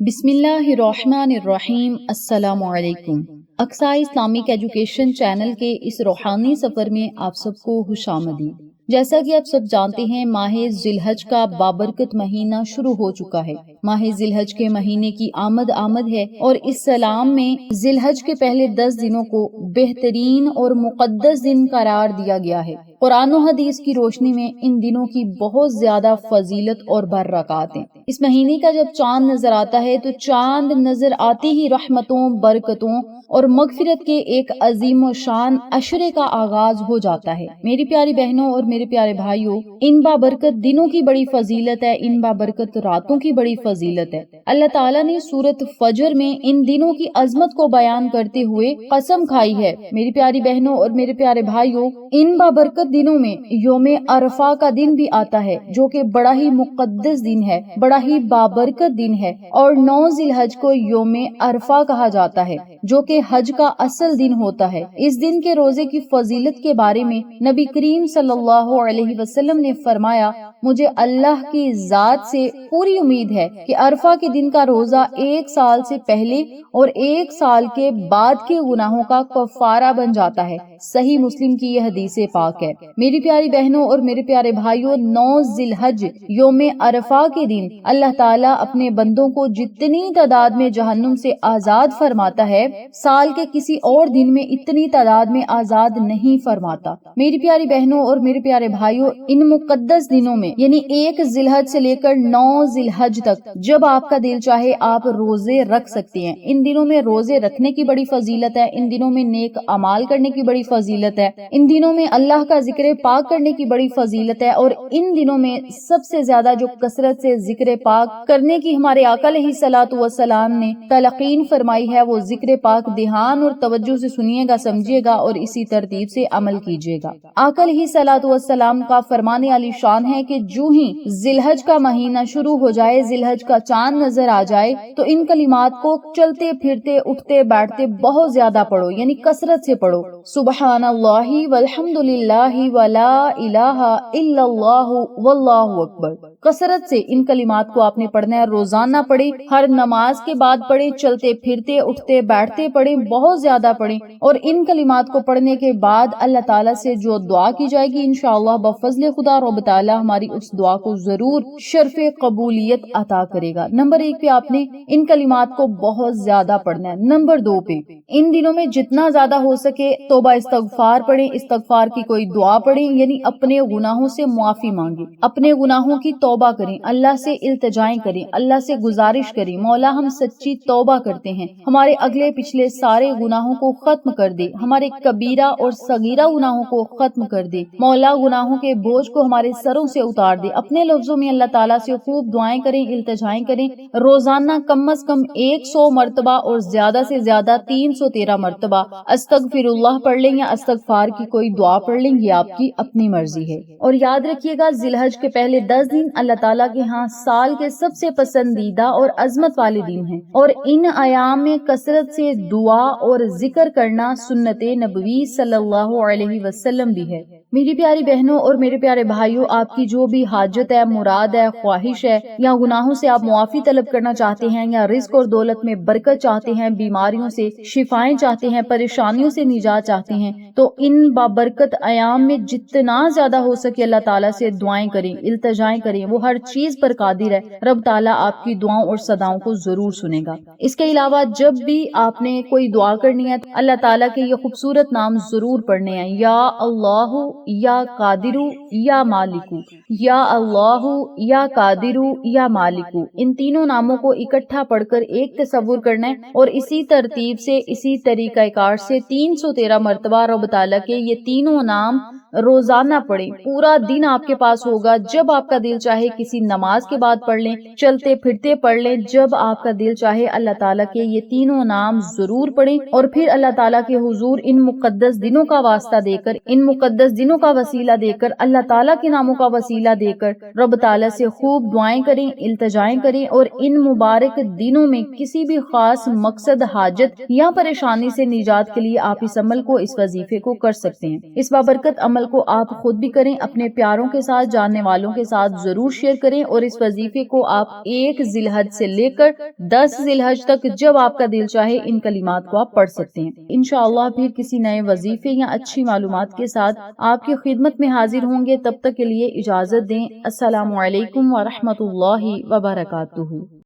بسم اللہ الرحمن الرحیم۔ السلام علیکم۔ اقصی اسلامک ایجوکیشن چینل کے اس روحانی سفر میں آپ سب کو خوش آمدید۔ جیسا کہ آپ سب جانتے ہیں، ماہ ذی الحج کا بابرکت مہینہ شروع ہو چکا ہے۔ ماہ ذی الحج کے مہینے کی آمد ہے اور اسلام میں ذی الحج کے پہلے 10 دنوں کو بہترین اور مقدس دن قرار دیا گیا ہے۔ قرآن و حدیث کی روشنی میں ان دنوں کی بہت زیادہ فضیلت اور برکات ہیں۔ اس مہینے کا جب چاند نظر آتا ہے تو چاند نظر آتے ہی رحمتوں، برکتوں اور مغفرت کے ایک عظیم و شان عشرے کا آغاز ہو جاتا ہے۔ میری پیاری بہنوں اور میرے پیارے بھائیوں، ان بابرکت دنوں کی بڑی فضیلت ہے، ان بابرکت راتوں کی بڑی فضیلت ہے۔ اللہ تعالیٰ نے سورۃ فجر میں ان دنوں کی عظمت کو بیان کرتے ہوئے قسم کھائی ہے۔ میری پیاری بہنوں اور میرے پیارے بھائیوں، ان بابرکت دنوں میں یوم عرفہ کا دن بھی آتا ہے، جو کہ بڑا ہی مقدس دن ہے، بڑا ہی بابرکت دن ہے، اور 9 ذی الحج کو یوم عرفہ کہا جاتا ہے، جو کہ حج کا اصل دن ہوتا ہے۔ اس دن کے روزے کی فضیلت کے بارے میں نبی کریم صلی اللہ علیہ وسلم نے فرمایا، مجھے اللہ کی ذات سے پوری امید ہے کہ عرفہ کے دن کا روزہ 1 سال سے پہلے اور 1 سال کے بعد کے گناہوں کا کفارہ بن جاتا ہے۔ صحیح مسلم کی یہ حدیث پاک ہے۔ میری پیاری بہنوں اور میرے پیارے بھائیوں، 9 ذی الحج یوم عرفہ کے دن اللہ تعالیٰ اپنے بندوں کو جتنی تعداد میں جہنم سے آزاد فرماتا ہے، سال کے کسی اور دن میں اتنی تعداد میں آزاد نہیں فرماتا۔ میری پیاری بہنوں اور میرے پیارے بھائیوں، ان مقدس دنوں میں یعنی 1 ذی الحج سے لے کر 9 ذی الحج تک جب آپ کا دل چاہے آپ روزے رکھ سکتے ہیں۔ ان دنوں میں روزے رکھنے کی بڑی فضیلت ہے، ان دنوں میں نیک اعمال کرنے کی بڑی فضیلت ہے، ان دنوں میں اللہ کا ذکر پاک کرنے کی بڑی فضیلت ہے، اور ان دنوں میں سب سے زیادہ جو کثرت سے ذکر پاک کرنے کی ہمارے آقا علیہ الصلوۃ والسلام نے تلقین فرمائی ہے، وہ ذکر پاک دھیان اور توجہ سے سنیے گا، سمجھیے گا اور اسی ترتیب سے عمل کیجیے گا۔ آقا علیہ الصلوۃ والسلام کا فرمان علی شان ہے کہ جو ہی ذی الحج کا مہینہ شروع ہو جائے، ذی الحج کا چاند نظر آ جائے، تو ان کلمات کو چلتے پھرتے اٹھتے بیٹھتے بہت زیادہ پڑھو، یعنی کثرت سے پڑھو۔ سبحان اللہ والحمد للہ ولا الہ الا اللہ واللہ اکبر۔ کثرت سے ان کلمات کو آپ نے پڑھنا ہے، روزانہ پڑھیں، ہر نماز کے بعد پڑھیں، چلتے پھرتے اٹھتے بیٹھتے پڑھیں، بہت زیادہ پڑھیں، اور ان کلمات کو پڑھنے کے بعد اللہ تعالیٰ سے جو دعا کی جائے گی، انشاءاللہ بفضل خدا رب تعالیٰ ہماری اس دعا کو ضرور شرف قبولیت عطا کرے گا۔ نمبر 1 پہ آپ نے ان کلمات کو بہت زیادہ پڑھنا ہے۔ نمبر 2 پہ ان دنوں میں جتنا زیادہ ہو سکے توبہ استغفار پڑھیں، استغفار کی کوئی دعا پڑھیں، یعنی اپنے گناہوں سے معافی مانگیں، اپنے گناہوں کی توبہ کریں، اللہ سے التجائیں کریں، اللہ سے گزارش کریں، مولا ہم سچی توبہ کرتے ہیں، ہمارے اگلے پچھلے سارے گناہوں کو ختم کر دے، ہمارے کبیرہ اور صغیرہ گناہوں کو ختم کر دے، مولا گناہوں کے بوجھ کو ہمارے سروں سے اتار دے۔ اپنے لفظوں میں اللہ تعالیٰ سے خوب دعائیں کریں، التجائیں کریں، روزانہ کم از کم 100 مرتبہ اور زیادہ سے زیادہ 313 مرتبہ استغفر اللہ پڑھ لیں یا استغفار کی کوئی دعا پڑھ لیں، یہ آپ کی اپنی مرضی ہے۔ اور یاد رکھیے گا، ذی الحج کے پہلے 10 دن اللہ تعالیٰ کے ہاں سال کے سب سے پسندیدہ اور عظمت والے دن ہیں، اور ان ایام میں کثرت سے دعا اور ذکر کرنا سنت نبوی صلی اللہ علیہ وسلم بھی ہے۔ میری پیاری بہنوں اور میرے پیارے بھائیوں، آپ کی جو بھی حاجت ہے، مراد ہے، خواہش ہے، یا گناہوں سے آپ معافی طلب کرنا چاہتے ہیں، یا رزق اور دولت میں برکت چاہتے ہیں، بیماریوں سے شفائیں چاہتے ہیں، پریشانیوں سے نجات چاہتے ہیں، تو ان بابرکت ایام میں جتنا زیادہ ہو سکے اللہ تعالیٰ سے دعائیں کریں، التجائیں کریں، وہ ہر چیز پر قادر ہے۔ رب تعالیٰ آپ کی دعاؤں اور صداؤں کو ضرور سنے گا۔ اس کے علاوہ جب بھی آپ نے کوئی دعا کرنی ہے، اللہ تعالیٰ کے یہ خوبصورت نام ضرور پڑھنے ہیں، یا اللہ، یا قادر، یا مالک، یا اللہ، یا قادر، یا مالک۔ ان تینوں ناموں کو اکٹھا پڑھ کر ایک تصور کرنا ہے، اور اسی ترتیب سے، اسی طریقہ کار سے 313 مرتبہ رب تعالیٰ کے یہ تینوں نام روزانہ پڑھیں۔ پورا دن آپ کے پاس ہوگا، جب آپ کا دل چاہے کسی نماز کے بعد پڑھ لیں، چلتے پھرتے پڑھ لیں، جب آپ کا دل چاہے اللہ تعالیٰ کے یہ تینوں نام ضرور پڑھیں، اور پھر اللہ تعالیٰ کے حضور ان مقدس دنوں کا واسطہ دے کر، ان مقدس دنوں کا وسیلہ دے کر، اللہ تعالیٰ کے ناموں کا وسیلہ دے کر رب تعالیٰ سے خوب دعائیں کریں، التجائیں کریں، اور ان مبارک دنوں میں کسی بھی خاص مقصد، حاجت یا پریشانی سے نجات کے لیے آپ اس عمل کو، اس وظیفے کو کر سکتے ہیں۔ اس بابرکت عمل عمل کو آپ خود بھی کریں، اپنے پیاروں کے ساتھ، جاننے والوں کے ساتھ ضرور شیئر کریں، اور اس وظیفے کو آپ 1 ذی الحج سے لے کر 10 ذی الحج تک جب آپ کا دل چاہے ان کلمات کو آپ پڑھ سکتے ہیں۔ انشاءاللہ پھر کسی نئے وظیفے یا اچھی معلومات کے ساتھ آپ کی خدمت میں حاضر ہوں گے، تب تک کے لیے اجازت دیں۔ السلام علیکم ورحمۃ اللہ وبرکاتہ۔